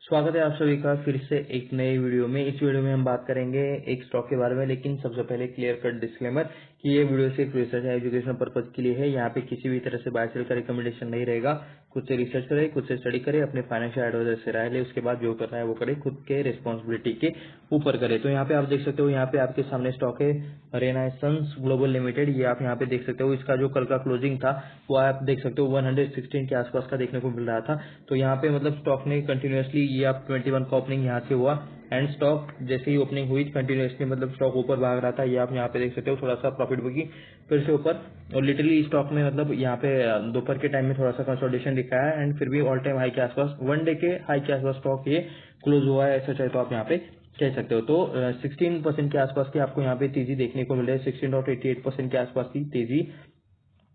स्वागत है आप सभी का फिर से एक नए वीडियो में। इस वीडियो में हम बात करेंगे एक स्टॉक के बारे में, लेकिन सबसे पहले क्लियर कट डिस्क्लेमर कि ये वीडियो सिर्फ रिसर्च या एजुकेशन पर्पज के लिए है। यहाँ पे किसी भी तरह से बाय सेल का रिकमेंडेशन नहीं रहेगा। खुद से रिसर्च करे, खुद से स्टडी करे, अपने फाइनेंशियल एडवाइजर से राय ले, उसके बाद जो करना है वो करे, खुद के रिस्पॉन्सिबिलिटी के ऊपर करे। तो यहाँ पे आप देख सकते हो, यहाँ पे आपके सामने स्टॉक है रेनाइसेंस ग्लोबल लिमिटेड। ये आप यहाँ पे देख सकते हो, इसका जो कल का क्लोजिंग था वो आप देख सकते हो 116 के आसपास का देखने को मिल रहा था। तो यहाँ पे मतलब स्टॉक ने कंटिन्यूसली ये आप 21 का ओपनिंग यहाँ से हुआ एंड स्टॉक जैसे ही ओपनिंग हुई कंटिन्यूसली मतलब स्टॉक ऊपर भाग रहा था। ये आप यहाँ पे देख सकते हो, थोड़ा सा प्रॉफिट बुकिंग फिर से ऊपर, और लिटरली स्टॉक में मतलब यहाँ पे दोपहर के टाइम में थोड़ा सा कंसोलिडेशन दिखाया है एंड फिर भी ऑल टाइम हाई के आसपास, वन डे के हाई के आसपास स्टॉक ये क्लोज हुआ है, ऐसा चाहे तो आप यहाँ पे कह सकते हो। तो 16% के आसपास की आपको यहाँ पे तेजी देखने को मिल रही है। 16.88% के आसपास की तेजी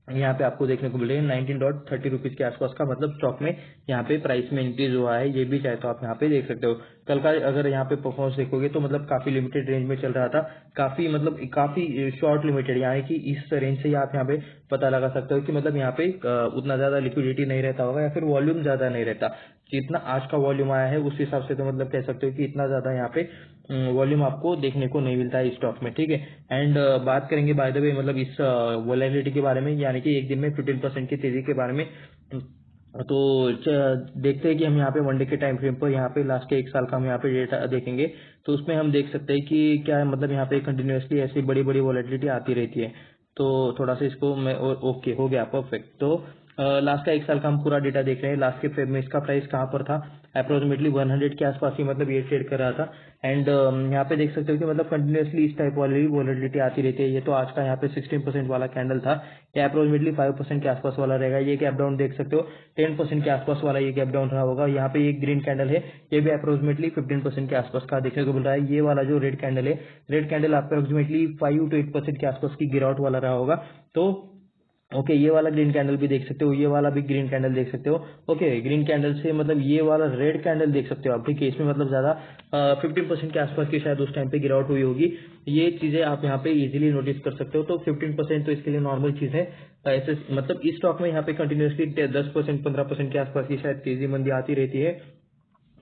यहाँ पे आपको देखने को मिल रही है। 19.30 रुपीज के आसपास का मतलब स्टॉक में यहाँ पे प्राइस में इंक्रीज हुआ है। ये भी चाहे तो आप यहाँ पे देख सकते हो। कल का अगर यहाँ पे परफॉर्मेंस देखोगे तो मतलब काफी लिमिटेड रेंज में चल रहा था, काफी शॉर्ट लिमिटेड, यानी कि इस रेंज से आप यहाँ पे पता लगा सकते हो कि मतलब यहाँ पे उतना ज्यादा लिक्विडिटी नहीं रहता होगा या फिर वॉल्यूम ज्यादा नहीं रहता। जितना आज का वॉल्यूम आया है उस हिसाब से तो मतलब कह सकते हो कि इतना ज्यादा यहाँ पे वॉल्यूम आपको देखने को नहीं मिलता है इस स्टॉक में, ठीक है। एंड बात करेंगे बाय द वे मतलब इस वोलेटिलिटी के बारे में, यानी कि एक दिन में 15% की तेजी के बारे में। तो देखते हैं कि हम यहाँ पे वन डे के टाइम फ्रेम पर यहाँ पे लास्ट के एक साल का हम यहाँ पे डेटा देखेंगे तो उसमें हम देख सकते हैं कि क्या है, मतलब यहाँ पे कंटिन्यूसली ऐसी बड़ी बड़ी वोलेटिलिटी आती रहती है। तो थोड़ा सा इसको मैं ओके हो गया, परफेक्ट। तो लास्ट का एक साल का हम पूरा डेटा देख रहे हैं। लास्ट के फेब में इसका प्राइस कहाँ पर था, अप्रोक्सीमेटली 100 के आसपास ही मतलब ये ट्रेड कर रहा था। एंड यहाँ पे देख सकते हो कि मतलब कंटिन्यूसली इस टाइप वाली वोलेटिलिटी आती रहती है। ये तो आज का यहाँ पे 16% वाला कैंडल था, ये अप्रोक्सीमेटली 5% के आसपास वाला रहेगा। ये गैप डाउन देख सकते हो 10% के आसपास वाला ये गैप डाउन रहा होगा। यहाँ पे एक ग्रीन कैंडल है, ये भी अप्रोक्सीमेटली 15% के आसपास का देखने को मिल रहा है। ये वाला जो रेड कैंडल है, रेड कैंडल अप्रोक्सीमेटली 5 to 8% के आसपास की गिरावट वाला रहा होगा। तो ओके, ये वाला ग्रीन कैंडल भी देख सकते हो, ये वाला भी ग्रीन कैंडल देख सकते हो। ओके, ग्रीन कैंडल से मतलब ये वाला रेड कैंडल देख सकते हो आप, ठीक है। इसमें मतलब ज्यादा 15% के आसपास की शायद उस टाइम पे गिरावट हुई होगी। ये चीजें आप यहाँ पे इजीली नोटिस कर सकते हो। तो 15% तो इसके लिए नॉर्मल चीज है। ऐसे मतलब इस स्टॉक में यहाँ पे कंटिन्यूसली 10% 15% के आसपास की शायद तेजी मंदी आती रहती है।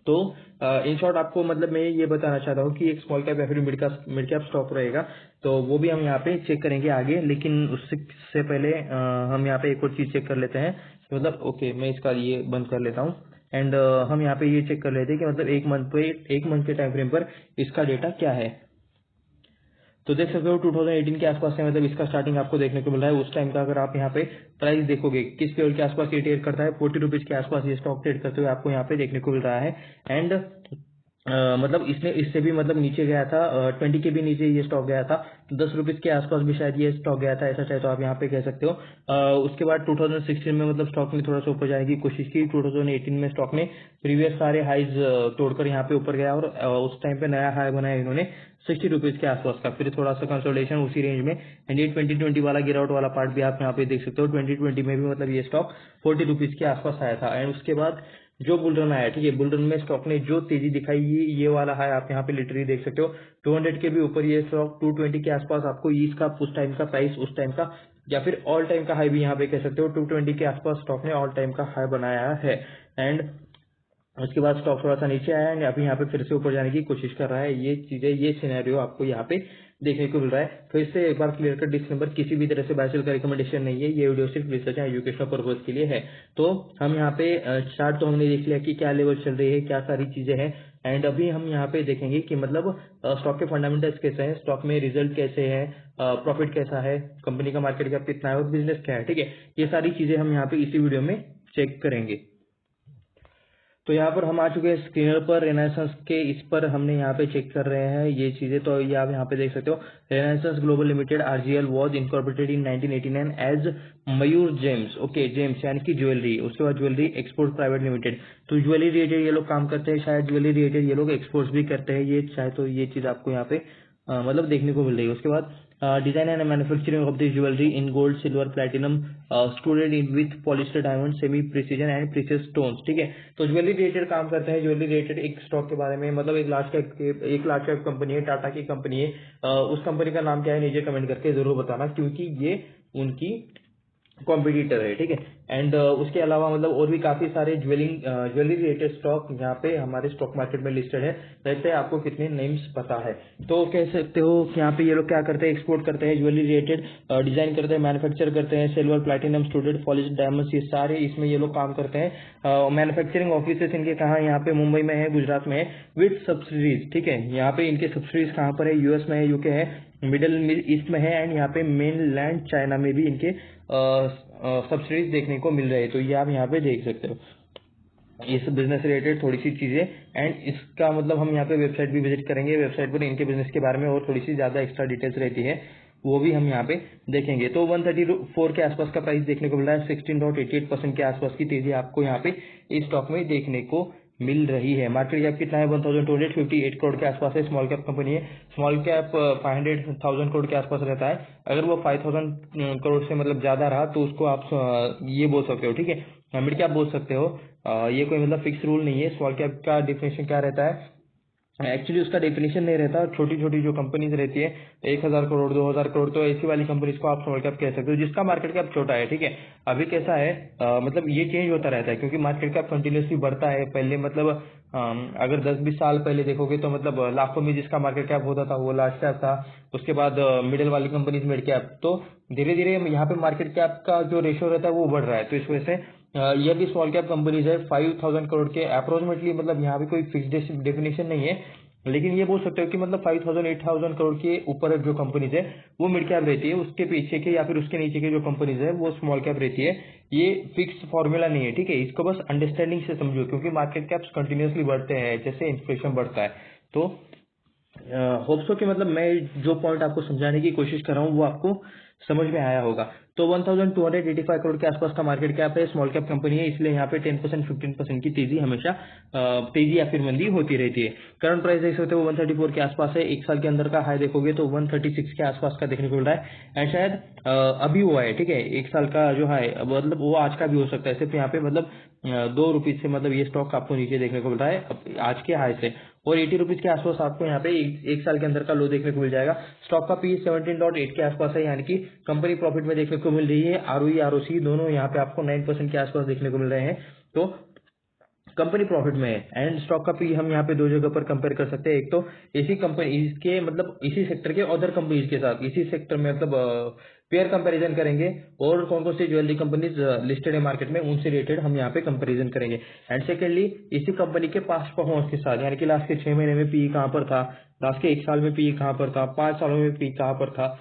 तो इन शॉर्ट आपको मतलब मैं ये बताना चाहता हूँ कि एक स्मॉल कैप या फिर मिड कैप स्टॉक रहेगा, तो वो भी हम यहाँ पे चेक करेंगे आगे। लेकिन उससे पहले हम यहाँ पे एक और चीज चेक कर लेते हैं, मतलब ओके मैं इसका ये बंद कर लेता हूँ। एंड हम यहाँ पे ये चेक कर लेते हैं कि मतलब एक मंथ के टाइम फ्रेम पर इसका डेटा क्या है। तो देख सकते हो 2018 के आसपास से मतलब इसका स्टार्टिंग आपको देखने को मिल रहा है। उस टाइम का अगर आप यहाँ पे प्राइस देखोगे किस लेवल के आसपास ये ट्रेड करता है, 40 रुपीज के आसपास ये स्टॉक ट्रेड करते हुए आपको यहाँ पे देखने को मिल रहा है। एंड मतलब इसने इससे भी मतलब नीचे गया था, 20 के भी नीचे ये स्टॉक गया था, 10 रुपीज के आसपास भी शायद ये स्टॉक गया था, ऐसा चाहे तो आप यहाँ पे कह सकते हो। उसके बाद 2016 में मतलब स्टॉक ने थोड़ा सा ऊपर जाने की कोशिश की। 2018 में स्टॉक ने प्रीवियस सारे हाईज तोड़कर यहाँ पे ऊपर गया और उस टाइम पे नया हाई बनाया इन्होंने 60 रुपीज के आसपास का। फिर थोड़ा सा कंसोलिडेशन उसी रेंज में, एंड ये 2020 वाला गिरावट वाला पार्ट भी आप यहाँ पे देख सकते हो। 2020 में भी मतलब ये स्टॉक 40 रुपीज के आसपास आया था। एंड उसके बाद जो बुल रन आया, ठीक है, बुल रन में स्टॉक ने जो तेजी दिखाई ये वाला हाई आप यहाँ पे लिटरली देख सकते हो। 200 के भी ऊपर ये स्टॉक 220 के आसपास आपको इसका उस टाइम का प्राइस, उस टाइम का या फिर ऑल टाइम का हाई भी यहाँ पे कह सकते हो। 220 के आसपास स्टॉक ने ऑल टाइम का हाई बनाया है। एंड उसके बाद स्टॉक थोड़ा सा नीचे आया है, अभी यहाँ पे फिर से ऊपर जाने की कोशिश कर रहा है। ये चीजें, ये सिनेरियो आपको यहाँ पे देखने को मिल रहा है। फिर से एक बार क्लियर कर डिस्क्लेमर, किसी भी तरह से बाय सेल का रिकमेंडेशन नहीं है। ये वीडियो सिर्फ रिसर्च या एजुकेशनल पर्पज के लिए है। तो हम यहाँ पे चार्ट तो हमने देख लिया कि क्या लेवल चल रही है, क्या सारी चीजें हैं। एंड अभी हम यहाँ पे देखेंगे कि मतलब स्टॉक के फंडामेंटल्स कैसे हैं, स्टॉक में रिजल्ट कैसे है, प्रॉफिट कैसा है, कंपनी का मार्केट कैप कितना है और बिजनेस क्या है, ठीक है। ये सारी चीजें हम यहाँ पे इसी वीडियो में चेक करेंगे। तो यहाँ पर हम आ चुके हैं स्क्रीनर पर, रेनेसांस के इस पर हमने यहाँ पे चेक कर रहे हैं ये चीजें। तो ये आप यहाँ पे देख सकते हो, Renaissance Global Limited RGL was incorporated in 1989 as Mayur Gems, okay gems यानी कि ज्वेलरी। उसके बाद ज्वेलरी एक्सपोर्ट प्राइवेट लिमिटेड। तो ज्वेलरी रिलेटेड ये लोग काम करते हैं, शायद ज्वेलरी रिलेटेड ये लोग एक्सपोर्ट्स भी करते हैं, ये चाहे तो ये चीज आपको यहाँ पे मतलब देखने को मिल रही है। उसके बाद design and manufacturing of this jewellery in gold, silver, platinum, student in with polyester diamond, semi precision and precious stones, ठीक है। तो ज्वेलरी रिलेटेड काम करते हैं। ज्वेलरी रिलेटेड एक स्टॉक के बारे में, मतलब एक लार्ज कैप कंपनी है, टाटा की कंपनी है। उस कंपनी का नाम क्या है नीचे कमेंट करके जरूर बताना, क्योंकि ये उनकी कॉम्पिटिटर है, ठीक है। एंड उसके अलावा मतलब और भी काफी सारे ज्वेलरी रिलेटेड स्टॉक यहाँ पे हमारे स्टॉक मार्केट में लिस्टेड है। वैसे आपको कितने नेम्स पता है तो कह सकते हो कि यहाँ पे ये लोग क्या करते हैं, एक्सपोर्ट करते हैं ज्वेलरी रिलेटेड, डिजाइन करते हैं, मैन्युफैक्चर करते हैं, silver, platinum, student, polish, diamonds, ये सारे इसमें ये लोग काम करते हैं। मैन्युफैक्चरिंग ऑफिसेस इनके कहाँ, यहाँ पे मुंबई में है, गुजरात में है, विद सब्सिडीज, ठीक है। यहाँ पे इनके सब्सिडीज कहाँ पर है, यूएस में है, यूके है, मिडिल ईस्ट में है, एंड यहाँ पे मेन लैंड चाइना में भी इनके सब्सिडीज देखने को मिल रहे हैं। तो ये आप यहाँ पे देख सकते हो इस बिजनेस रिलेटेड थोड़ी सी चीजें। एंड इसका मतलब हम यहाँ पे वेबसाइट भी विजिट करेंगे, वेबसाइट पर इनके बिजनेस के बारे में और थोड़ी सी ज्यादा एक्स्ट्रा डिटेल्स रहती है, वो भी हम यहाँ पे देखेंगे। तो 134 के आसपास का प्राइस देखने को मिल रहा है, 16.88% के आसपास की तेजी आपको यहाँ पे इस स्टॉक में देखने को मिल रही है। मार्केट कैप कितना है, 1258 करोड़ के आसपास है। स्मॉल कैप कंपनी है, स्मॉल कैप 500,000 करोड़ के आसपास रहता है। अगर वो 5,000 करोड़ से मतलब ज्यादा रहा तो उसको आप ये बोल सकते हो, ठीक है, मिड कैप बोल सकते हो। ये कोई मतलब फिक्स रूल नहीं है। स्मॉल कैप का डिफिनेशन क्या रहता है, एक्चुअली उसका डेफिनेशन नहीं रहता। छोटी छोटी जो कंपनीज रहती है 1,000 करोड़ 2,000 करोड़, तो ऐसी वाली कंपनीज को आप स्मॉल कैप कह सकते हो, जिसका मार्केट कैप छोटा है, ठीक है। अभी कैसा है मतलब ये चेंज होता रहता है क्योंकि मार्केट कैप कंटिन्यूसली बढ़ता है। पहले मतलब अगर 10-20 साल पहले देखोगे तो मतलब लाखों में जिसका मार्केट कैप होता था वो लार्ज कैप था। उसके बाद मिडिल वाली कंपनीज मिड कैप, तो धीरे धीरे यहाँ पे मार्केट कैप का जो रेशियो रहता है वो बढ़ रहा है। तो इस वजह से ये भी स्मॉल कैप कंपनीज है 5,000 करोड़ के अप्रोक्सीमेटली, मतलब यहाँ पे कोई फिक्स डेफिनेशन नहीं है, लेकिन ये बोल सकते हो कि मतलब 5,000 8,000 करोड़ के ऊपर जो कंपनीज है वो मिड कैप रहती है, उसके पीछे के या फिर उसके नीचे के जो कंपनीज है वो स्मॉल कैप रहती है। ये फिक्स फॉर्मूला नहीं है, ठीक है, इसको बस अंडरस्टैंडिंग से समझो क्योंकि मार्केट कैप्स कंटिन्यूसली बढ़ते हैं जैसे इन्फ्लेशन बढ़ता है। तो होप्सो कि मतलब मैं जो पॉइंट आपको समझाने की कोशिश कर रहा हूँ वो आपको समझ में आया होगा। तो 1285 करोड़ के आसपास का मार्केट कैप है, स्मॉल कैप कंपनी है, इसलिए यहाँ पे 10% 15% की तेजी हमेशा तेजी या फिर मंदी होती रहती है। करंट प्राइस देख सकते हो 134 के आसपास है। एक साल के अंदर का हाई देखोगे तो 136 के आसपास का देखने को मिल रहा है, एंड शायद अभी हुआ है, ठीक है। एक साल का जो हाई मतलब वो आज का भी हो सकता है, सिर्फ यहाँ पे मतलब ₹2 से मतलब ये स्टॉक आपको नीचे देखने को मिल रहा है आज के हाई से, और ₹80 के आसपास आपको यहाँ पे एक साल के अंदर का लो देखने को मिल जाएगा। स्टॉक का पी 17.8 के आसपास है, यानी कि कंपनी प्रॉफिट में देखने को मिल रही है। आरओई आरओसी दोनों यहाँ पे आपको 9% के आसपास देखने को मिल रहे हैं। तो कंपनी प्रॉफिट में है। एंड स्टॉक का पी हम यहाँ पे दो जगह पर कंपेयर कर सकते हैं, एक तो इसी कंपनी इसके मतलब इसी सेक्टर के अदर कंपनीज के साथ, इसी सेक्टर में मतलब पेयर कंपैरिजन करेंगे, और कौन कौन सी ज्वेलरी कंपनीज लिस्टेड है मार्केट में उनसे रिलेटेड हम यहाँ पे कंपैरिजन करेंगे। एंड सेकेंडली इसी कंपनी के पास्ट परफॉर्मेंस के साथ, यानी कि लास्ट के 6 महीने में पी कहाँ पर था, लास्ट के 1 साल में पी कहाँ पर था, 5 सालों में पी कहाँ पर था,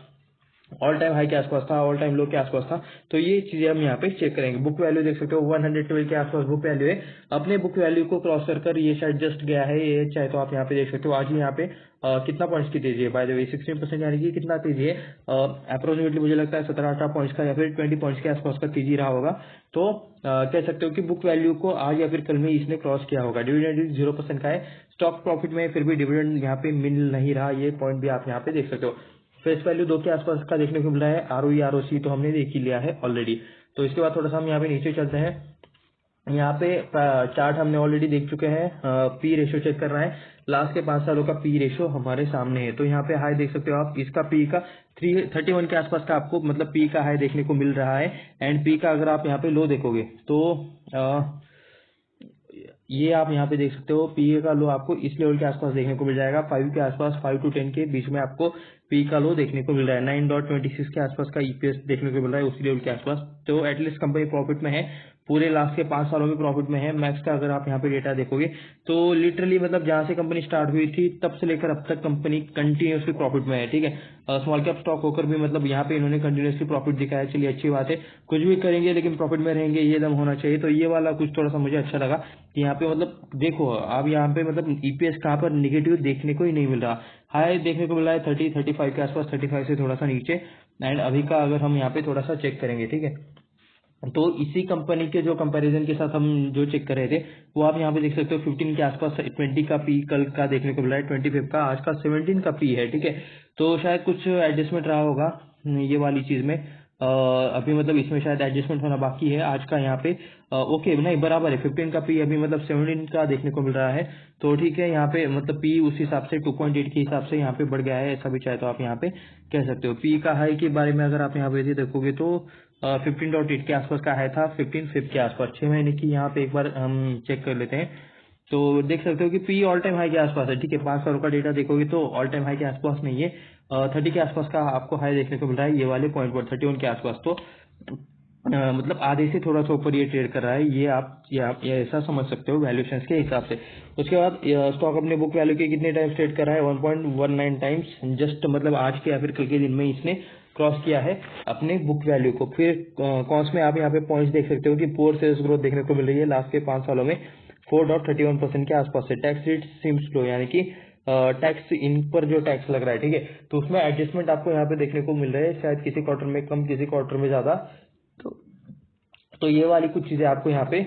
ऑल टाइम हाई के आसपास था, ऑल टाइम लो के आसपास था। तो ये चीजें हम यहाँ पे चेक करेंगे। बुक वैल्यू देख सकते हो 112 के आसपास बुक वैल्यू है। अपने बुक वैल्यू को क्रॉस कर ये शायद जस्ट गया है, ये चाहे तो आप यहाँ पे देख सकते हो। आज ही यहाँ पे कितना पॉइंट्स की तेजी है, बाय द वे 16%, यानी कि कितना तेजी है अप्रोक्सीमेटली मुझे लगता है 17-18 पॉइंट्स का या फिर 20 पॉइंट्स के आसपास का तेजी रहा होगा। तो कह सकते हो कि बुक वैल्यू को आज या फिर कल में इसने क्रॉस किया होगा। डिविडेंड 0% का है, स्टॉक प्रॉफिट में फिर भी डिविडेंड यहाँ पे मिल नहीं रहा, ये पॉइंट भी आप यहाँ पे देख सकते हो। फेस वैल्यू 2 के आसपास का देखने को मिल रहा है। आरओई आरओसी तो हमने देख ही लिया है ऑलरेडी। तो इसके बाद थोड़ा सा हम यहाँ पे नीचे चलते हैं। यहाँ पे चार्ट हमने ऑलरेडी देख चुके हैं। पी रेशियो चेक कर रहा है, लास्ट के 5 सालों का पी रेशियो हमारे सामने है। तो यहाँ पे हाई देख सकते हो आप, इसका पी का 31 के आसपास का आपको मतलब पी का हाई देखने को मिल रहा है। एंड पी का अगर आप यहाँ पे लो देखोगे तो ये आप यहाँ पे देख सकते हो, पी का लो आपको इस लेवल के आसपास देखने को मिल जाएगा। 5 के आसपास, 5 to 10 के बीच में आपको पी का लो देखने को मिल रहा है। 9.26 के आसपास का ईपीएस देखने को मिल रहा है उसी लेवल के आसपास। तो एटलीस्ट कंपनी प्रॉफिट में है, पूरे लास्ट के 5 सालों में प्रॉफिट में है। मैक्स का अगर आप यहाँ पे डेटा देखोगे तो लिटरली मतलब जहां से कंपनी स्टार्ट हुई थी तब से लेकर अब तक कंपनी कंटिन्यूसली प्रॉफिट में है, ठीक है। स्मॉल कैप स्टॉक होकर भी मतलब यहाँ पे इन्होंने कंटिन्यूसली प्रॉफिट दिखाया, चलिए अच्छी बात है। कुछ भी करेंगे लेकिन प्रॉफिट में रहेंगे, ये दम होना चाहिए। तो ये वाला कुछ थोड़ा सा मुझे अच्छा लगा कि यहाँ पे मतलब देखो अब यहाँ पे मतलब ईपीएस कहाँ पर निगेटिव देखने को ही नहीं मिल रहा। हाई देखने को मिल रहा है 30-35 के आसपास, 35 से थोड़ा सा नीचे। एंड अभी का अगर हम यहाँ पे थोड़ा सा चेक करेंगे, ठीक है, तो इसी कंपनी के जो कंपैरिजन के साथ हम जो चेक कर रहे थे वो आप यहाँ पे देख सकते हो। 15 के आसपास 20 का पी कल का देखने को मिला है, 25 का, आज का 17 का पी है, ठीक है। तो शायद कुछ एडजस्टमेंट रहा होगा ये वाली चीज में। अभी मतलब इसमें शायद एडजस्टमेंट होना बाकी है आज का यहाँ पे। ओके नहीं बराबर है, 15 का पी अभी मतलब 17 का देखने को मिल रहा है। तो ठीक है, यहाँ पे मतलब पी उस हिसाब से 2.8 के हिसाब से यहाँ पे बढ़ गया है, ऐसा भी चाहे तो आप यहाँ पे कह सकते हो। पी का हाई के बारे में अगर आप यहाँ पे देखोगे तो 15.8 के आसपास का हाई था, 15 के आसपास 6 महीने की यहाँ पे एक बार हम चेक कर लेते हैं। तो देख सकते हो कि पी ऑल टाइम हाई के आसपास है। ठीक है, 5 सालों का डेटा देखोगे तो ऑल टाइम हाई के आसपास नहीं है, 30 के आसपास का आपको हाई देखने को मिल रहा है, ये वाले पॉइंट पर 31 के आसपास। तो मतलब आधे से थोड़ा सा ऊपर ये ट्रेड कर रहा है, ये ऐसा समझ सकते हो वैल्यूएशंस के हिसाब से। उसके बाद स्टॉक अपने बुक वैल्यू के कितने टाइम्स ट्रेड कर रहा है, 1.19 टाइम्स। जस्ट मतलब आज के या फिर कल के दिन में इसने क्रॉस किया है अपने बुक वैल्यू को। फिर कॉन्स में आप यहाँ पे पॉइंट्स देख सकते हो कि पुअर सेल्स ग्रोथ देखने को मिल रही है लास्ट के 5 सालों में 4.31% के आसपास से। टैक्स रेट सिम्स लो, यानी कि टैक्स इन पर जो टैक्स लग रहा है, ठीक है, तो उसमें एडजस्टमेंट आपको यहाँ पे देखने को मिल रहा है, शायद किसी क्वार्टर में कम किसी क्वार्टर में ज्यादा। तो तो ये वाली कुछ चीजें आपको यहाँ पे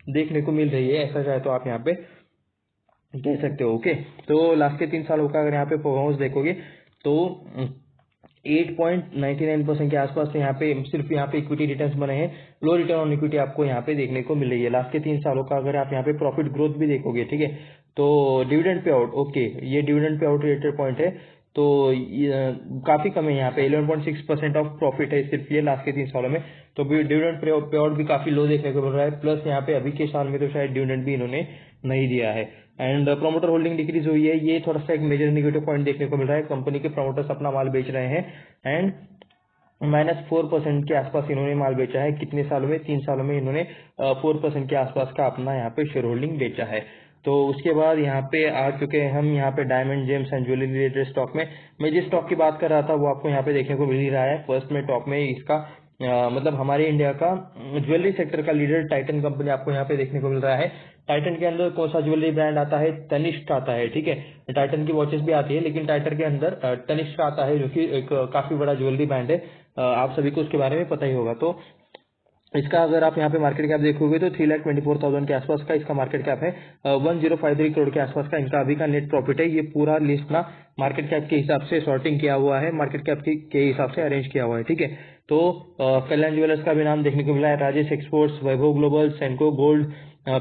देखने को मिल रही है, ऐसा चाहे तो आप यहाँ पे कह सकते हो। ओके, तो लास्ट के 3 सालों का अगर यहाँ पे परफॉर्मेंस देखोगे तो 8.99% के आसपास से यहाँ पे सिर्फ यहाँ पे इक्विटी रिटर्न्स बने हैं। लो रिटर्न ऑन इक्विटी आपको यहाँ पे देखने को मिल रही है लास्ट के 3 सालों का। अगर आप यहाँ पे प्रॉफिट ग्रोथ भी देखोगे, ठीक है, तो डिविडेंड पे आउट, ओके, ये dividend pay out related point है, तो काफी कम है यहाँ पे, 11.6% ऑफ प्रॉफिट है सिर्फ ये लास्ट के 3 सालों में। तो डिविडेंड पे आउट भी काफी लो देखने को मिल रहा है। प्लस यहाँ पे अभी के साल में तो शायद डिविडेंड भी इन्होंने नहीं दिया है। एंड प्रोमोटर होल्डिंग डिक्रीज हुई है, ये थोड़ा सा एक मेजर नेगेटिव पॉइंट देखने को मिल रहा है। कंपनी के प्रमोटर्स अपना माल बेच रहे हैं एंड -4% के आसपास इन्होंने माल बेचा है। कितने सालों में, 3 सालों में इन्होंने 4% के आसपास का अपना यहाँ पे शेयर होल्डिंग बेचा है। तो उसके बाद यहाँ पे आ चुके हैं हम यहाँ पे diamond James and jewellery related stock में। मैं जिस स्टॉक की बात कर रहा था वो आपको यहाँ पे देखने को मिल ही रहा है। फर्स्ट में टॉप में इसका मतलब हमारे इंडिया का ज्वेलरी सेक्टर का लीडर टाइटन कंपनी आपको यहाँ पे देखने को मिल रहा है। टाइटन के अंदर कौन सा ज्वेलरी ब्रांड आता है, तनिष्क आता है, ठीक है। टाइटन की वॉचेस भी आती है, लेकिन टाइटन के अंदर तनिष्क आता है, जो कि एक काफी बड़ा ज्वेलरी ब्रांड है। आप सभी को उसके बारे में पता ही होगा। तो इसका अगर आप यहाँ पे मार्केट कैप देखोगे तो 3,24,000 के आसपास का इसका मार्केट कैप है। 1053 करोड़ के आसपास का इनका अभी का नेट प्रॉफिट है। ये पूरा लिस्ट ना मार्केट कैप के हिसाब से सॉर्टिंग किया हुआ है, मार्केट कैप के हिसाब से अरेंज किया हुआ है, ठीक है। तो कल्याण ज्वेलर्स का भी नाम देखने को मिला है, Rajesh Exports, Vaibhav Global, Senco Gold,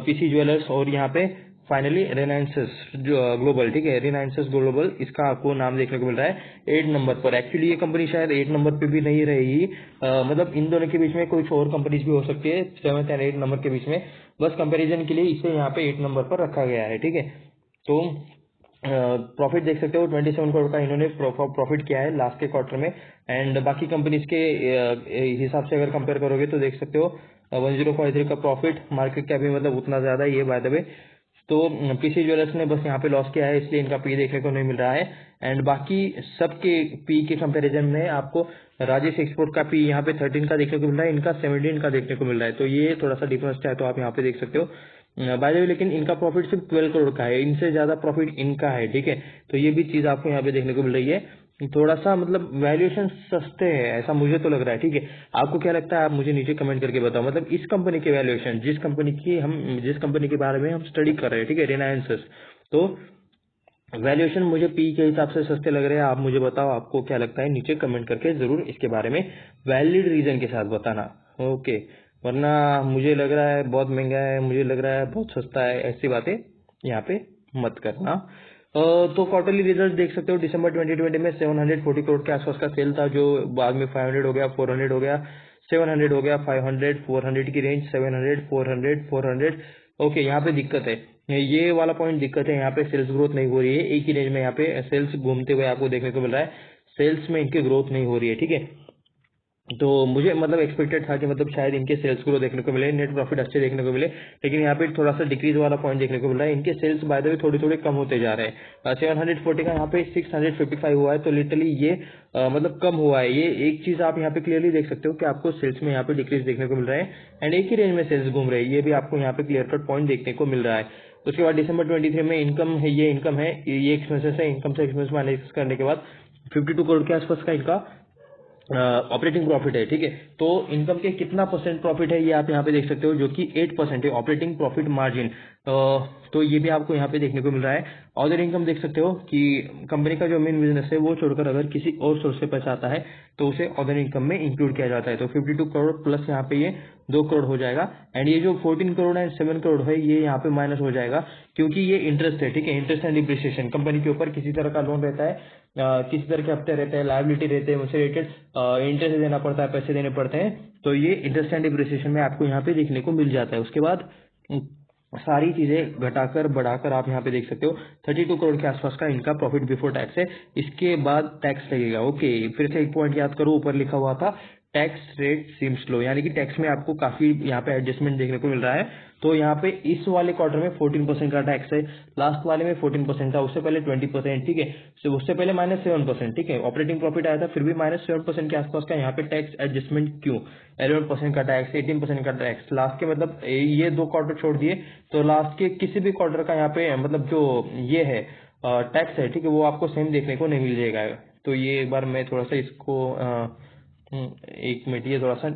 PC Jewellers और यहाँ पे फाइनली रिलायंसेस ग्लोबल, ठीक है, रिलायंसेस ग्लोबल, इसका आपको नाम देखने को मिल रहा है 8 नंबर पर। एक्चुअली ये कंपनी शायद 8 नंबर पे भी नहीं रहेगी, मतलब इन दोनों के बीच में कुछ और कंपनीज भी हो सकती है 7 एंड 8 नंबर के बीच में। बस कंपैरिजन के लिए इसे यहाँ पे 8 नंबर पर रखा गया है, ठीक है। तो प्रॉफिट देख सकते हो 27 करोड़ का इन्होंने प्रॉफिट किया है लास्ट के क्वार्टर में। एंड बाकी कंपनीज के हिसाब से अगर कंपेयर करोगे तो देख सकते हो 1053 का प्रॉफिट, मार्केट कैप भी मतलब उतना ज्यादा ही है बाय द वे। तो पीसी ज्वेलर्स ने बस यहाँ पे लॉस किया है, इसलिए इनका पी देखने को नहीं मिल रहा है। एंड बाकी सबके पी के कंपैरिजन में आपको राजेश एक्सपोर्ट का पी यहाँ पे 13 का देखने को मिल रहा है, इनका 17 का देखने को मिल रहा है। तो ये थोड़ा सा डिफरेंस है, तो आप यहाँ पे देख सकते हो बाय द वे। लेकिन इनका प्रॉफिट सिर्फ 12 करोड़ का है, इनसे ज्यादा प्रॉफिट इनका है, ठीक है। तो ये भी चीज आपको यहाँ पे देखने को मिल रही है। थोड़ा सा मतलब वैल्यूएशन सस्ते हैं, ऐसा मुझे तो लग रहा है, ठीक है। आपको क्या लगता है आप मुझे नीचे कमेंट करके बताओ। मतलब इस कंपनी के वैल्यूएशन, जिस कंपनी के बारे में हम स्टडी कर रहे हैं, ठीक है, रिलायंसेस, तो वैल्यूएशन मुझे पी के हिसाब से सस्ते लग रहे हैं। आप मुझे बताओ आपको क्या लगता है, नीचे कमेंट करके जरूर इसके बारे में वैलिड रीजन के साथ बताना, ओके। वरना मुझे लग रहा है बहुत महंगा है, मुझे लग रहा है बहुत सस्ता है, ऐसी बातें यहाँ पे मत करना। तो क्वार्टरली रिजल्ट देख सकते हो, दिसंबर 2020 में 740 करोड़ के आसपास का सेल था, जो बाद में 500 हो गया, 400 हो गया, 700 हो गया, 500, 400 की रेंज, 700, 400, 400। ओके, यहाँ पे दिक्कत है, ये वाला पॉइंट दिक्कत है, यहाँ पे सेल्स ग्रोथ नहीं हो रही है। एक ही रेंज में यहाँ पे सेल्स घूमते हुए आपको देखने को मिल रहा है, सेल्स में इनकी ग्रोथ नहीं हो रही है, ठीक है। तो मुझे मतलब एक्सपेक्टेड था कि मतलब शायद इनके सेल्स ग्रो देखने को मिले, नेट प्रॉफिट अच्छे देखने को मिले, लेकिन यहाँ पे थोड़ा सा डिक्रीज वाला पॉइंट देखने को मिल रहा है। इनके सेल्स बाय द वे थोड़े थोड़े कम होते जा रहे हैं, 740 का यहाँ पे 655 हुआ है, तो लिटरली ये मतलब कम हुआ है। ये एक चीज आप यहाँ पे क्लियरली देख सकते हो कि आपको सेल्स में यहाँ पे डिक्रीज देखने को मिल रहा है एंड एक ही रेंज में सेल्स घूम रहे हैं, ये भी आपको यहाँ पे क्लियर कट पॉइंट देखने को मिल रहा है। उसके बाद दिसंबर 23 में इनकम है, ये इनकम है, ये एक्सपेंसेस है, इनकम से एक्सपेंस माइनस करने के बाद 52 करोड़ के आसपास का इनका ऑपरेटिंग प्रॉफिट है, ठीक है। तो इनकम के कितना परसेंट प्रॉफिट है ये आप यहाँ पे देख सकते हो, जो कि 8% है ऑपरेटिंग प्रॉफिट मार्जिन। तो ये भी आपको यहाँ पे देखने को मिल रहा है। अदर इनकम देख सकते हो कि कंपनी का जो मेन बिजनेस है वो छोड़कर अगर किसी और सोर्स से पैसा आता है तो उसे अदर इनकम में इंक्लूड किया जाता है। तो 52 करोड़ प्लस यहाँ पे ये 2 करोड़ हो जाएगा। एंड ये जो 14 करोड़ एंड 7 करोड़ है ये यहाँ पे माइनस हो जाएगा क्योंकि ये इंटरेस्ट है, ठीक है। इंटरेस्ट एंड डिप्रिसिएशन, कंपनी के ऊपर किसी तरह का लोन रहता है, किसी तरह के हफ्ते रहते हैं, लायबिलिटी रहते हैं, उससे रिलेटेड इंटरेस्ट देना पड़ता है, पैसे देने पड़ते हैं। तो ये इंटरेस्ट एंड डिप्रिसिएशन में आपको यहाँ पे देखने को मिल जाता है। उसके बाद सारी चीजें घटाकर बढ़ाकर आप यहाँ पे देख सकते हो 32 करोड़ के आसपास का इनका प्रॉफिट बिफोर टैक्स है। इसके बाद टैक्स लगेगा। ओके, फिर से एक पॉइंट याद करो, ऊपर लिखा हुआ था टैक्स रेट सीम्स लो, यानी कि टैक्स में आपको काफी यहाँ पे एडजस्टमेंट देखने को मिल रहा है। तो यहाँ पे इस वाले क्वार्टर में 14% का टैक्स है, लास्ट वाले में 14% था, उससे पहले 20%, ठीक है। तो उससे पहले -7%, ठीक है। ऑपरेटिंग प्रॉफिट आया था फिर भी -7% के आसपास का यहाँ पे टैक्स एडजस्टमेंट क्यों? 11% का टैक्स, 18% का टैक्स, लास्ट के मतलब ये 2 क्वार्टर छोड़ दिए तो लास्ट के किसी भी क्वार्टर का यहाँ पे मतलब जो ये है टैक्स है, ठीक है, वो आपको सेम देखने को नहीं मिल जाएगा। तो ये एक बार मैं थोड़ा सा इसको एक मिनट, ये थोड़ा सा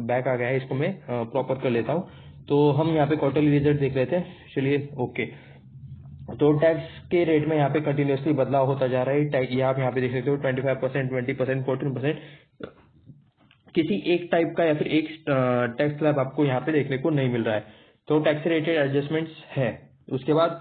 बैक आ गया है, इसको मैं प्रॉपर कर लेता हूँ। तो हम यहाँ पे क्वार्टरली रिजल्ट देख रहे थे, चलिए ओके। तो टैक्स के रेट में यहाँ पे कंटिन्यूसली बदलाव होता जा रहा है। ये आप यहाँ पे देख सकते हो 25%, 20%, 14%, किसी एक टाइप का या फिर एक टैक्स स्लैब आपको यहाँ पे देखने को नहीं मिल रहा है। तो टैक्स रेटेड एडजस्टमेंट्स है। उसके बाद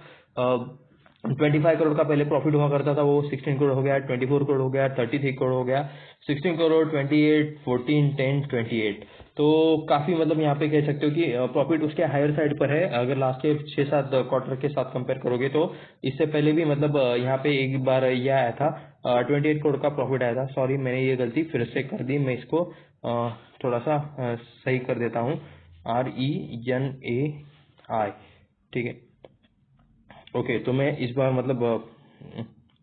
25 करोड़ का पहले प्रॉफिट हुआ करता था, वो 16 करोड़ हो गया, 24 करोड़ हो गया, 33 करोड़ हो गया, 16 करोड़, 28, 14, 10, 28। तो काफी मतलब यहाँ पे कह सकते हो कि प्रॉफिट उसके हायर साइड पर है अगर लास्ट के 6-7 क्वार्टर के साथ कंपेयर करोगे। तो इससे पहले भी मतलब यहाँ पे एक बार ये आया था 28 करोड़ का प्रॉफिट आया था। सॉरी, मैंने ये गलती फिर से कर दी, मैं इसको थोड़ा सा सही कर देता हूँ। RENAI, ठीक है। ओके, तो मैं इस बार मतलब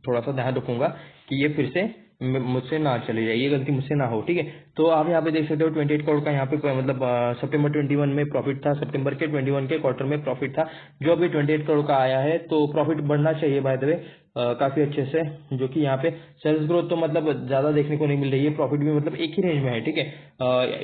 थोड़ा सा ध्यान रखूंगा कि ये फिर से मुझसे ना चले जाए, ये गलती मुझसे ना हो, ठीक है। तो आप यहाँ पे देख सकते हो 28 करोड़ का यहाँ पे मतलब सितंबर 21 में प्रॉफिट था, सितंबर के 21 के क्वार्टर में प्रॉफिट था, जो अभी 28 करोड़ का आया है। तो प्रॉफिट बढ़ना चाहिए बाय द वे काफी अच्छे से, जो कि यहाँ पे सेल्स ग्रोथ तो मतलब ज्यादा देखने को नहीं मिल रही है, प्रॉफिट भी मतलब एक ही रेंज में है, ठीक है।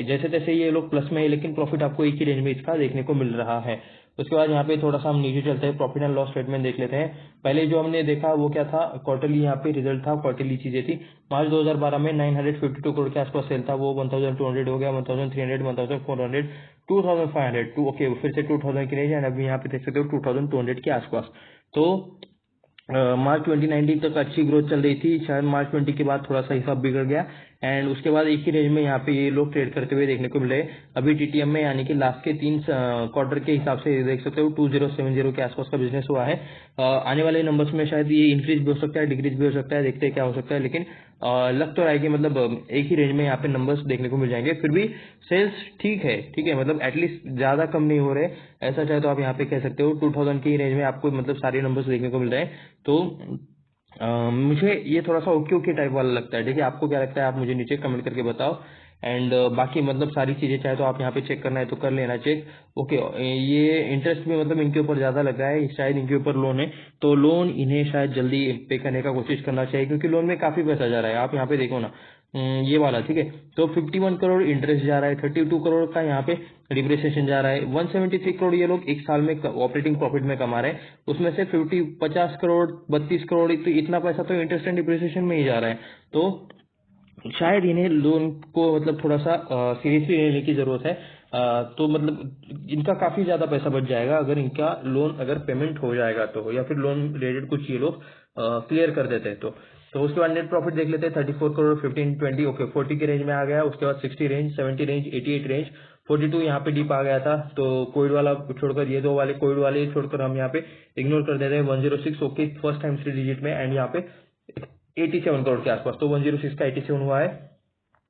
जैसे तैसे ये लोग प्लस में है लेकिन प्रॉफिट आपको एक ही रेंज में इसका देखने को मिल रहा है। उसके बाद यहाँ पे थोड़ा सा हम नीचे चलते हैं, प्रॉफिट एंड लॉस स्टेटमेंट देख लेते हैं। पहले जो हमने देखा वो क्या था, क्वार्टरली यहाँ पे रिजल्ट था, क्वार्टरली चीजें थी। मार्च 2012 में 952 करोड़ के आसपास सेल था, वो 1200 हो गया, 1300, 1400, 2500, ओके, फिर से 2000 की रेंज, एंड अभी यहाँ पे देख सकते हो 2200 के आसपास। तो मार्च 2019 तक अच्छी ग्रोथ चल रही थी, शायद मार्च 20 के बाद थोड़ा सा हिसाब बिगड़ गया, एंड उसके बाद एक ही रेंज में यहाँ पे ये लोग ट्रेड करते हुए देखने को मिले। अभी टीटीएम में यानी कि लास्ट के 3 क्वार्टर के हिसाब से देख सकते हो 2070 के आसपास का बिजनेस हुआ है। आने वाले नंबर्स में शायद ये इंक्रीज भी हो सकता है, डिक्रीज भी हो सकता है, देखते हैं क्या हो सकता है। लेकिन लग तो रहा है कि मतलब एक ही रेंज में यहाँ पे नंबर्स देखने को मिल जाएंगे। फिर भी सेल्स ठीक है, ठीक है, मतलब एटलीस्ट ज्यादा कम नहीं हो रहे, ऐसा चाहे तो आप यहाँ पे कह सकते हो 2000 की रेंज में आपको मतलब सारे नंबर्स देखने को मिल रहे हैं। तो मुझे ये थोड़ा सा ओके ओके टाइप वाला लगता है, ठीक है। आपको क्या लगता है आप मुझे नीचे कमेंट करके बताओ। एंड बाकी मतलब सारी चीजें चाहे तो आप यहाँ पे चेक करना है तो कर लेना चेक। ओके, ये इंटरेस्ट भी मतलब इनके ऊपर ज्यादा लग रहा है, शायद इनके ऊपर लोन है, तो लोन इन्हें शायद जल्दी पे करने का कोशिश करना चाहिए क्योंकि लोन में काफी पैसा जा रहा है। आप यहाँ पे देखो ना, ये वाला, ठीक है। तो 51 करोड़ इंटरेस्ट जा रहा है, 32 करोड़ का यहाँ पे डिप्रिसिएशन जा रहा है, 173 करोड़ ये लोग एक साल में ऑपरेटिंग प्रॉफिट में कमा रहे हैं, उसमें से 50 करोड़, 32 करोड़, तो इतना पैसा तो इंटरेस्ट एंड डिप्रिसिएशन में ही जा रहा है। तो शायद इन्हें लोन को मतलब थोड़ा सा सीरियसली लेने की जरूरत है। तो मतलब इनका काफी ज्यादा पैसा बच जाएगा अगर इनका लोन अगर पेमेंट हो जाएगा तो, या फिर लोन रिलेटेड कुछ ये लोग क्लियर कर देते हैं तो उसके बाद नेट प्रॉफिट देख लेते हैं 34 करोड़, 15, 20, ओके, 40 के रेंज में आ गया। उसके बाद 60 रेंज, 70 रेंज, 88 रेंज, 42 यहाँ पे डीप आ गया था। तो कोविड वाला छोड़कर, ये दो वाले कोविड वाले छोड़कर हम यहाँ पे इग्नोर कर देते हैं। 106, ओके, फर्स्ट टाइम 3 डिजिट में, एंड यहाँ पे 87 करोड़ के आसपास, तो 106 का 87 हुआ है,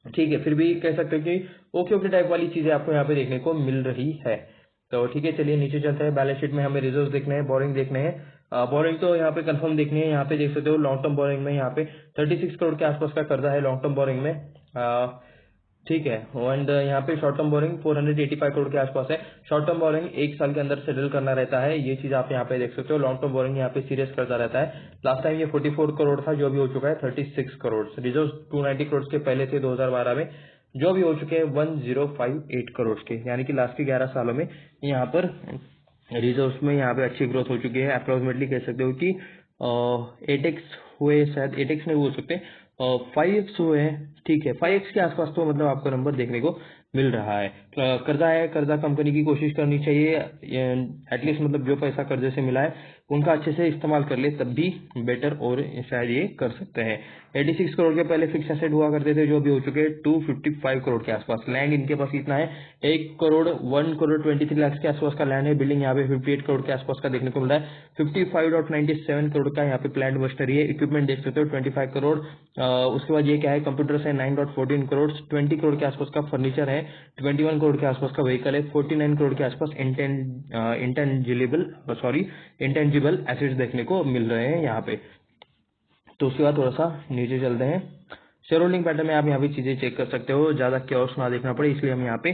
ठीक है। फिर भी कह सकते हैं कि ओके ओके टाइप वाली चीजें आपको यहाँ पे देखने को मिल रही है। तो ठीक है, चलिए नीचे चलते हैं। बैलेंस शीट में हमें रिजर्व देखने हैं, बोरिंग देखने हैं। बोरिंग तो यहाँ पे कंफर्म देखनी है, यहाँ पे देख सकते हो लॉन्ग टर्म बोरिंग में यहाँ पे 36 करोड़ के आसपास का कर्जा है लॉन्ग टर्म बोरिंग में, ठीक है। एंड यहाँ पे शॉर्ट टर्म बोरिंग 485 करोड़ के आसपास है। शॉर्ट टर्म बोरिंग एक साल के अंदर सेटल करना रहता है, ये चीज आप यहाँ पे देख सकते हो। लॉन्ग टर्म बोरिंग यहाँ पे सीरियस करता रहता है। लास्ट टाइम ये 44 करोड़ था, जो अभी हो चुका है 36 करोड़। रिजर्व 290 करोड़ के पहले थे 2012 में, जो अभी हो चुके हैं 1058 करोड़ के, यानी कि लास्ट के 11 सालों में यहाँ पर रिजर्व में यहाँ पे अच्छी ग्रोथ हो चुकी है। अप्रोक्सीमेटली कह सकते हो कि 8x हुए, शायद 8x नहीं बोल सकते, 5x हुए हैं, ठीक है 5x के आसपास तो मतलब आपको नंबर देखने को मिल रहा है। कर्जा है, कर्जा कम करने की कोशिश करनी चाहिए, एटलीस्ट मतलब जो पैसा कर्जे से मिला है उनका अच्छे से इस्तेमाल कर ले तब भी बेटर, और शायद ये कर सकते हैं। 86 करोड़ के पहले फिक्स एसेट हुआ करते थे जो अभी हो चुके हैं 255 करोड़ के आसपास। लैंड इनके पास इतना है 1 करोड़ 23 लाख के आसपास का लैंड है। बिल्डिंग यहाँ पे 58 करोड़ के आसपास का देखने को मिल रहा है। 55.97 करोड़ का यहाँ पे प्लांट मशीनरी है। इक्विपमेंट देख सकते हो 25 करोड़। उसके बाद ये क्या है, कंप्यूटर्स है 9.14 करोड़। 20 करोड़ के आसपास का फर्नीचर है, 21 करोड़ के आसपास का व्हीकल है, 49 करोड़ के आसपास इंटेंजिबल एसेट्स देखने को मिल रहे हैं यहाँ पे। तो उसके बाद थोड़ा सा नीचे चलते हैं। शेयर होल्डिंग पैटर्न में आप यहाँ पे चीजें चेक कर सकते हो, ज्यादा क्योर्स ना देखना पड़े, इसलिए हम यहाँ पे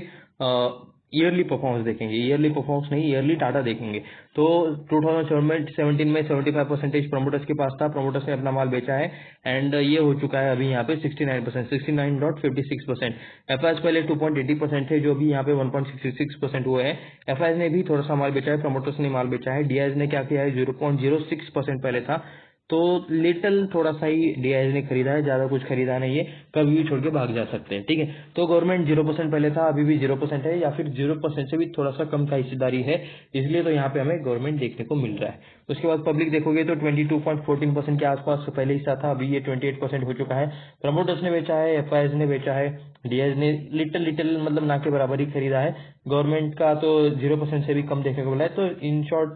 ईयरली परफॉर्मेंस देखेंगे, ईयरली परफॉर्मेंस नहीं ईयरली डाटा देखेंगे। तो 2017 में 75% प्रमोटर्स के पास था, प्रमोटर्स ने अपना माल बेचा है एंड ये हो चुका है अभी यहाँ पे 69%, 69.56%। एफआईएस पहले 2.80% थे जो भी यहाँ पे 1.66% हुए हैं। एफआईएस ने भी थोड़ा सा माल बेचा है, प्रमोटर्स ने माल बेचा है। डीआईएस ने क्या किया है, 0.06% पहले था, तो लिटल थोड़ा सा ही डीआईएस ने खरीदा है, ज्यादा कुछ खरीदा नहीं है, कभी भी छोड़ के भाग जा सकते हैं, ठीक है। तो गवर्नमेंट 0% पहले था, अभी भी 0% है, या फिर 0% से भी थोड़ा सा कम का हिस्सेदारी है, इसलिए तो यहाँ पे हमें गवर्नमेंट देखने को मिल रहा है। उसके बाद पब्लिक देखोगे तो 22.14% के आसपास पहले हिस्सा था, अभी ये 28% हो चुका है। प्रमोटर्स ने बेचा है, एफआईएस ने बेचा है, डीआईएस ने लिटल मतलब ना के बराबर ही खरीदा है। गवर्नमेंट का तो 0% से भी कम देखने को मिला है। तो इन शॉर्ट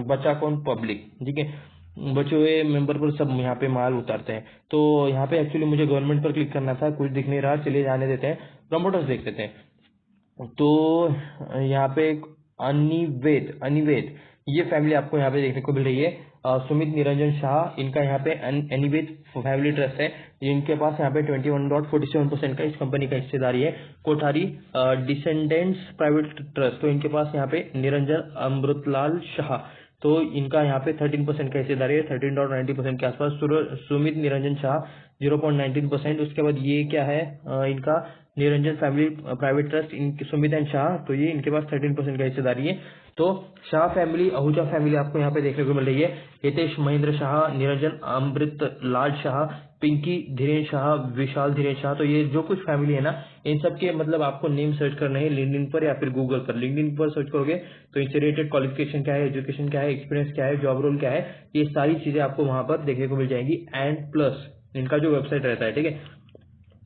बचा कौन, पब्लिक, ठीक है। बचे हुए मेंबर पर सब यहाँ पे माल उतारते हैं। तो यहाँ पे एक्चुअली मुझे गवर्नमेंट पर क्लिक करना था, कुछ दिख नहीं रहा, चलिए जाने देते हैं, प्रमोटर्स देख लेते हैं। तो यहाँ पे अनिवेद ये फैमिली आपको यहाँ पे देखने को मिल रही है। सुमित निरंजन शाह, इनका यहाँ पे अनिवेद फैमिली ट्रस्ट है, इनके पास यहाँ पे 21.47% का इस कंपनी का हिस्सेदारी है। कोठारी डिसेंडेंट्स प्राइवेट ट्रस्ट, तो इनके पास यहाँ पे निरंजन अमृतलाल शाह, तो इनका यहाँ पे 13% का हिस्सेदारी है, 13.90% के आसपास। सुमित निरंजन शाह 0.19%। उसके बाद ये क्या है, इनका Niranjan family private trust, Sumit and Shah, तो ये इनके पास 13% का हिस्सेदारी है। तो शाह फैमिली, आहूजा फैमिली आपको यहाँ पे देखने को मिल रही है। हितेश महेंद्र शाह, निरंजन अमृत लाल शाह, पिंकी धीरेन शाह, विशाल धीरेन शाह, तो ये जो कुछ फैमिली है ना, इन सब के मतलब आपको नेम सर्च करना है लिंक्डइन पर या फिर गूगल पर। लिंक्डइन पर सर्च करोगे तो इनसे रिलेटेड क्वालिफिकेशन क्या है, एजुकेशन क्या है, एक्सपीरियंस क्या है, जॉब रोल क्या है, ये सारी चीजें आपको वहां पर देखने को मिल जाएंगी। एंड प्लस इनका जो वेबसाइट रहता है, ठीक है,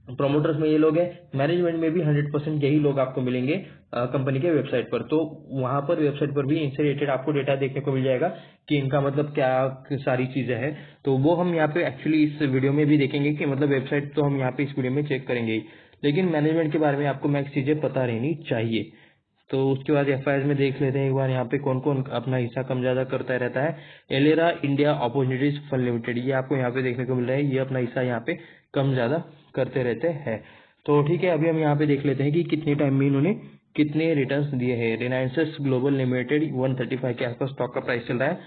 प्रोमोटर्स में ये लोग हैं, मैनेजमेंट में भी 100% यही लोग आपको मिलेंगे कंपनी के वेबसाइट पर। तो वहां पर वेबसाइट पर भी इनसे रिलेटेड आपको डेटा देखने को मिल जाएगा कि इनका मतलब क्या सारी चीजें हैं। तो वो हम यहाँ पे एक्चुअली इस वीडियो में भी देखेंगे कि मतलब वेबसाइट तो हम यहाँ पे इस वीडियो में चेक करेंगे ही, लेकिन मैनेजमेंट के बारे में आपको मैक्स चीजें पता रहनी चाहिए। तो उसके बाद एफआईआर में देख लेते हैं एक बार यहाँ पे कौन कौन अपना हिस्सा कम ज्यादा करता रहता है। एलेरा इंडिया अपॉर्चुनिटीज फंड लिमिटेड, ये आपको यहाँ पे देखने को मिल रहा है, ये अपना हिस्सा यहाँ पे कम ज्यादा करते रहते हैं। तो ठीक है, अभी हम यहाँ पे देख लेते हैं कि कितने टाइम में इन्होंने कितने रिटर्न्स दिए हैं। रिलायंस ग्लोबल लिमिटेड 135 के आसपास स्टॉक का प्राइस चल रहा है।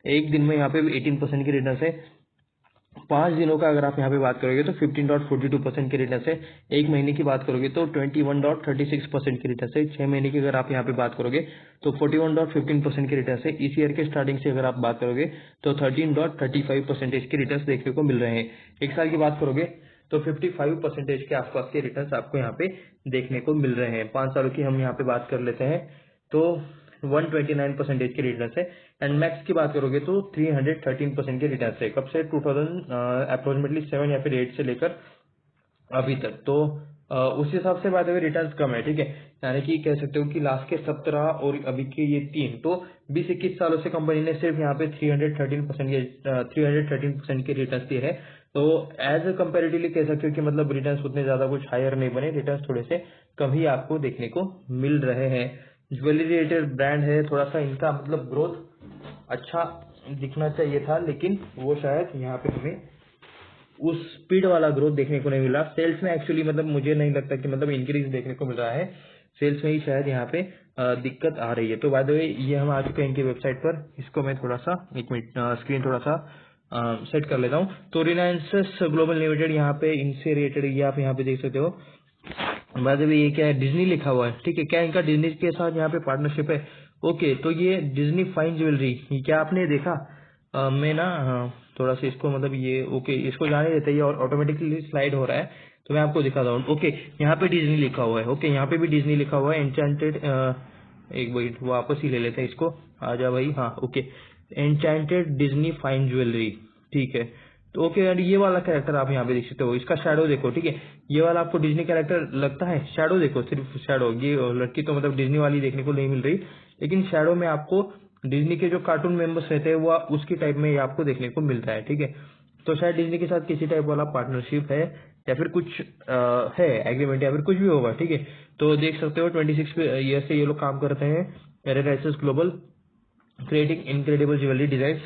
एक दिन में यहाँ पे 18% की रिटर्न्स है। 5 दिनों का अगर आप यहाँ पे बात करोगे तो 15.42% की रिटर्न है। एक महीने की बात करोगे तो 21.36% की रिटर्न है। 6 महीने की अगर आप यहाँ पे बात करोगे तो 41.15% की रिटर्न है। इस ईयर के स्टार्टिंग से अगर आप बात करोगे तो 13.35% की रिटर्न देखने को मिल रहे हैं। एक साल की बात करोगे तो 55% के आसपास के रिटर्न आपको यहाँ पे देखने को मिल रहे हैं। 5 सालों की हम यहाँ पे बात कर लेते हैं तो 129% की रिटर्न है। एंड मैक्स की बात करोगे तो 313% की रिटर्न है। कब से, 2000 अप्रोक्सीमेटली 7 या फिर 8 से लेकर अभी तक। तो उस हिसाब से बात है रिटर्न कम है, ठीक है, यानी कि कह सकते हो कि लास्ट के 17 और अभी के ये 3, तो 20-21 सालों से कंपनी ने सिर्फ यहाँ पे 313% के रिटर्न दिए है। तो एज कंपेरेटिवली कह सकते हो कि मतलब रिटर्न उतने ज्यादा कुछ हायर नहीं बने, रिटर्न थोड़े से कम ही आपको देखने को मिल रहे हैं। ज्वेलरी रिलेटेड ब्रांड है, थोड़ा सा इनका मतलब ग्रोथ अच्छा दिखना चाहिए था, लेकिन वो शायद यहाँ पे हमें उस स्पीड वाला ग्रोथ देखने को नहीं मिला। सेल्स में एक्चुअली मतलब मुझे नहीं लगता कि मतलब इंक्रीज देखने को मिल रहा है, सेल्स में ही शायद यहाँ पे दिक्कत आ रही है। तो बाय द वे ये हम आ चुके हैं इनकी वेबसाइट पर, इसको मैं थोड़ा सा एक मिनट स्क्रीन थोड़ा सा सेट कर लेता हूँ। तो रिलायंस ग्लोबल लिमिटेड यहाँ पे इनसे रिलेटेड ये आप यहाँ पे देख सकते हो। बाय द वे ये क्या है, डिज्नी लिखा हुआ है, ठीक है, क्या इनका डिज्नी के साथ यहाँ पे पार्टनरशिप है? ओके, तो ये डिज्नी फाइन ज्वेलरी, क्या आपने देखा? मैं ना थोड़ा सा इसको मतलब ये ओके इसको जाने देते हैं, ये और ऑटोमेटिकली स्लाइड हो रहा है तो मैं आपको दिखाता हूँ। ओके यहाँ पे डिज्नी लिखा हुआ है, ओके यहाँ पे भी डिज्नी लिखा हुआ है। एन्चेंटेड एक मिनट वापस ही ले लेते हैं इसको, आजा भाई। हाँ okay, enchanted Disney fine jewellery, ठीक है। तो ओके यार ये वाला कैरेक्टर आप यहाँ पे देख सकते हो, इसका शैडो देखो, ठीक है। ये वाला आपको डिज्नी कैरेक्टर लगता है, शैडो देखो, सिर्फ शैडो। ये लड़की तो मतलब डिज्नी वाली देखने को नहीं मिल रही, लेकिन शैडो में आपको डिज्नी के जो कार्टून मेंबर्स रहते हैं वो उसकी टाइप में आपको देखने को मिलता है, ठीक है। तो शायद डिज्नी के साथ किसी टाइप वाला पार्टनरशिप है या फिर कुछ है एग्रीमेंट या फिर कुछ भी होगा, ठीक है। तो देख सकते हो 26 ईयर से ये लोग काम करते हैं, Renaissance Global, creating incredible jewellery design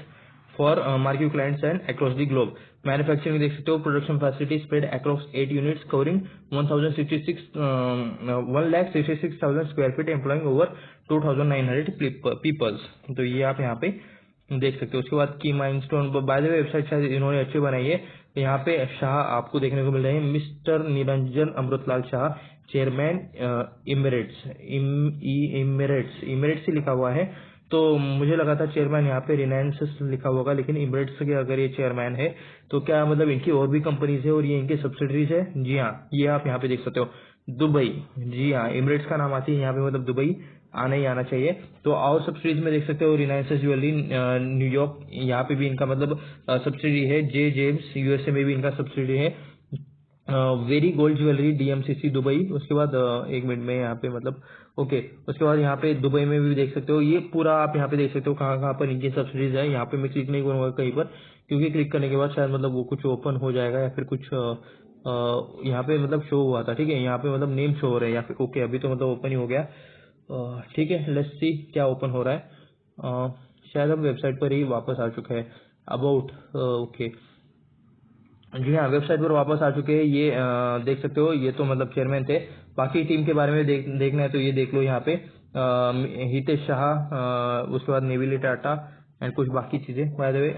for marquee clients and across the globe. Manufacturing देख सकते हो, production facility spread across 8 units covering 1,66,000 square feet, employing over 2,900 peoples. तो ये आप यहाँ पे देख सकते हो। उसके बाद की milestone, by the way website शायद इन्होंने अच्छी बनाई है। यहाँ पे शाह आपको देखने को मिल रहे हैं, mister Niranjan Amritlal Shah, chairman Emirates, Emirates ही लिखा हुआ है। तो मुझे लगा था चेयरमैन यहाँ पे रिलायंस लिखा होगा, लेकिन इमिरेट्स के अगर ये चेयरमैन है तो क्या मतलब इनकी और भी कंपनीज है और ये इनके सब्सिडरीज है। जी हाँ, ये आप यहाँ पे देख सकते हो, दुबई। जी हाँ, इमिरेट्स का नाम आती है यहाँ पे, मतलब दुबई आना ही आना चाहिए। तो और सब्सिडीज में देख सकते हो, रिलायंस ज्वेलरी न्यूयॉर्क, यहाँ पे भी इनका मतलब सब्सिडी है। जे जेम्स यूएसए में भी इनका सब्सिडी है। Very gold jewellery DMCC Dubai. उसके बाद एक मिनट में यहाँ पे मतलब ओके, उसके बाद यहाँ पे दुबई में भी देख सकते हो। ये पूरा आप यहाँ पे देख सकते हो कहाँ कहाँ पर इनकी सब्सिडीज है। यहाँ पे मैं क्लिक नहीं करूंगा कहीं पर, क्योंकि क्लिक करने के बाद शायद मतलब वो कुछ ओपन हो जाएगा या फिर कुछ यहाँ पे मतलब शो हुआ था, ठीक है। यहाँ पे मतलब नेम शो हो रहे हैं या फिर ओके, अभी तो मतलब ओपन ही हो गया, ठीक है। लेट्स सी क्या ओपन हो रहा है। शायद अब वेबसाइट पर ही वापस आ चुका है। अबाउट ओके, जी हाँ, वेबसाइट पर वापस आ चुके हैं। ये देख सकते हो, ये तो मतलब चेयरमैन थे। बाकी टीम के बारे में देखना है तो ये देख लो यहाँ पे, हितेश शाह, उसके बाद नेविली टाटा एंड कुछ बाकी चीजें। बाय द वे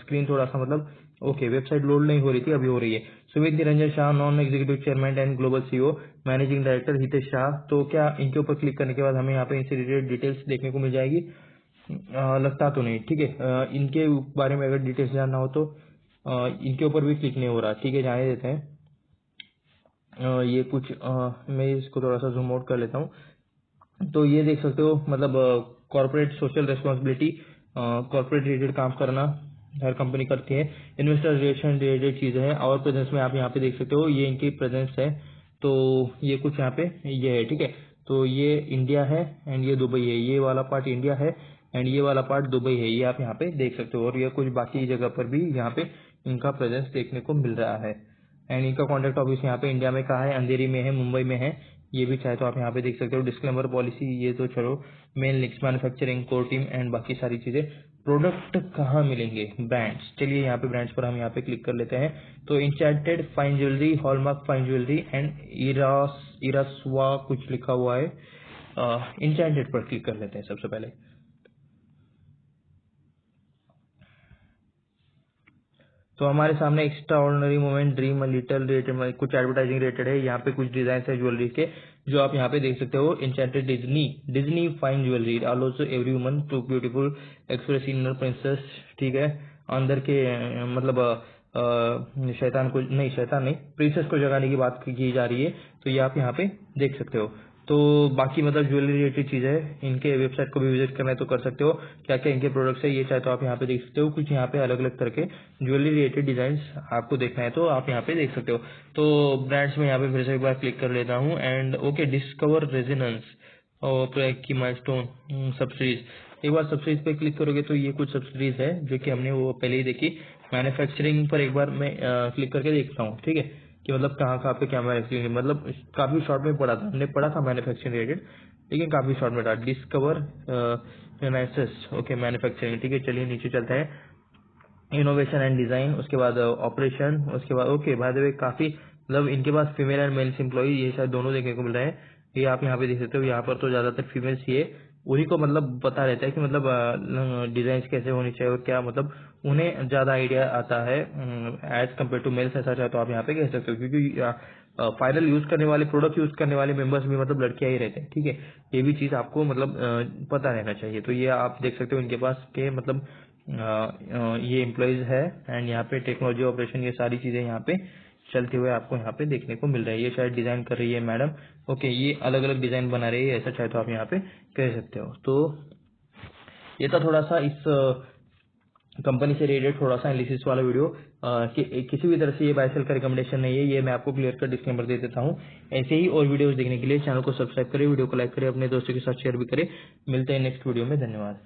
स्क्रीन थोड़ा सा मतलब ओके, वेबसाइट लोड नहीं हो रही थी, अभी हो रही है। Sumit Niranjan Shah, non executive chairman and global CEO, managing director Hitesh Shah. तो क्या इनके ऊपर क्लिक करने के बाद हमें यहाँ पे इनसे रिलेटेड डिटेल्स देखने को मिल जाएगी? लगता तो नहीं, ठीक है। इनके बारे में अगर डिटेल्स जानना हो तो इनके ऊपर भी क्लिक नहीं हो रहा, ठीक है, जाने देते हैं। ये कुछ मैं इसको थोड़ा सा जूम आउट कर लेता हूँ। तो ये देख सकते हो मतलब corporate social responsibility, corporate related काम करना हर कंपनी करती है। इन्वेस्टर रिलेशन रिलेटेड चीजें हैं। और प्रेजेंस में आप यहाँ पे देख सकते हो, ये इनकी प्रेजेंस है। तो ये कुछ यहाँ पे ये है, ठीक है। तो ये इंडिया है एंड ये दुबई है, ये वाला पार्ट इंडिया है एंड ये वाला पार्ट दुबई है, ये आप यहाँ पे देख सकते हो। और ये कुछ बाकी जगह पर भी यहाँ पे इनका प्रेजेंस देखने को मिल रहा है। एंड इनका कॉन्टैक्ट ऑफिस यहाँ पे इंडिया में कहाँ है? अंधेरी में है, मुंबई में है। ये भी चाहे तो आप यहाँ पे देख सकते हो। डिस्क्लेमर पॉलिसी, ये तो चलो main links, manufacturing, core team and बाकी सारी चीजें। प्रोडक्ट कहाँ मिलेंगे? ब्रांड्स। चलिए यहाँ पे ब्रांड्स पर हम यहाँ पे क्लिक कर लेते हैं। तो enchanted fine jewellery, hallmark fine jewellery and Irasva कुछ लिखा हुआ है। इंचेंटेड पर क्लिक कर लेते हैं सबसे पहले। तो हमारे सामने extra ordinary moment, dream a little related, कुछ एडवर्टाइजिंग रिलेटेड है। यहाँ पे कुछ डिजाइन है ज्वेलरी के जो आप यहाँ पे देख सकते हो। Enchanted Disney fine jewellery allows every woman to beautiful express inner princess, ठीक है। अंदर के मतलब शैतान को नहीं, शैतान नहीं, प्रिंसेस को जगाने की बात की जा रही है। तो ये आप यहाँ पे देख सकते हो। तो बाकी मतलब ज्वेलरी रिलेटेड चीज है। इनके वेबसाइट को भी विजिट करना है तो कर सकते हो। क्या क्या इनके प्रोडक्ट्स है ये चाहे तो आप यहाँ पे देख सकते हो। कुछ यहाँ पे अलग अलग तरह के ज्वेलरी रिलेटेड डिजाइन आपको देखना है तो आप यहाँ पे देख सकते हो। तो ब्रांड्स में यहाँ पे फिर से एक बार क्लिक कर लेता हूँ एंड ओके, डिस्कवर रेजिनेंस और की माइलस्टोन सब्सिडीज। एक बार सब्सिडीज पे क्लिक करोगे तो ये कुछ सब्सिडीज है जो कि हमने वो पहले ही देखी। मैन्युफैक्चरिंग पर एक बार मैं क्लिक करके देखता हूँ, ठीक है, कि मतलब कहाँ कहाँ पे क्या मैन्युफैक्चरिंग, मतलब काफी शॉर्ट में पढ़ा था, हमने पढ़ा था मैन्युफैक्चरिंग रिलेटेड, लेकिन काफी शॉर्ट में था। डिस्कवर एनालिसिस, ओके, मैन्युफैक्चरिंग, ठीक है। चलिए नीचे चलते हैं। इनोवेशन एंड डिजाइन, उसके बाद ऑपरेशन, उसके बाद ओके। बाय द वे काफी मतलब इनके पास फीमेल एंड मेल्स एम्प्लॉय ये शायद दोनों देखने को मिल रहे हैं। ये आप यहाँ पे देख सकते हो। यहाँ पर तो ज्यादातर फीमेल्स ही है, उन्हीं को मतलब पता रहता है कि मतलब डिजाइन कैसे होनी चाहिए और क्या, मतलब उन्हें ज्यादा आइडिया आता है एज कम्पेयर टू मेल्स। ऐसा चाहे तो आप यहाँ पे कह सकते हो, क्योंकि फाइनल यूज करने वाले, प्रोडक्ट यूज करने वाले मेंबर्स भी मतलब लड़कियां ही रहते हैं, ठीक है। ये भी चीज आपको मतलब पता रहना चाहिए। तो ये आप देख सकते हो इनके पास के मतलब ये एम्प्लॉयज है एंड यहाँ पे टेक्नोलॉजी ऑपरेशन, ये सारी चीजें यहाँ पे चलते हुए आपको यहाँ पे देखने को मिल रहा है। ये शायद डिजाइन कर रही है मैडम। ओके, ये अलग अलग डिजाइन बना रही है, ऐसा चाहे तो आप यहाँ पे कह सकते हो। तो ये था थोड़ा सा इस कंपनी से रिलेटेड थोड़ा सा एनालिसिस वाला वीडियो। कि किसी भी तरह से ये बाय सेल का रिकमेंडेशन नहीं है, ये मैं आपको क्लियर कर डिस्क्लेमर दे देता हूँ। ऐसे ही और वीडियोस देखने के लिए चैनल को सब्सक्राइब करें, वीडियो को लाइक करें, अपने दोस्तों के साथ शेयर भी करें। मिलते हैं नेक्स्ट वीडियो में, धन्यवाद।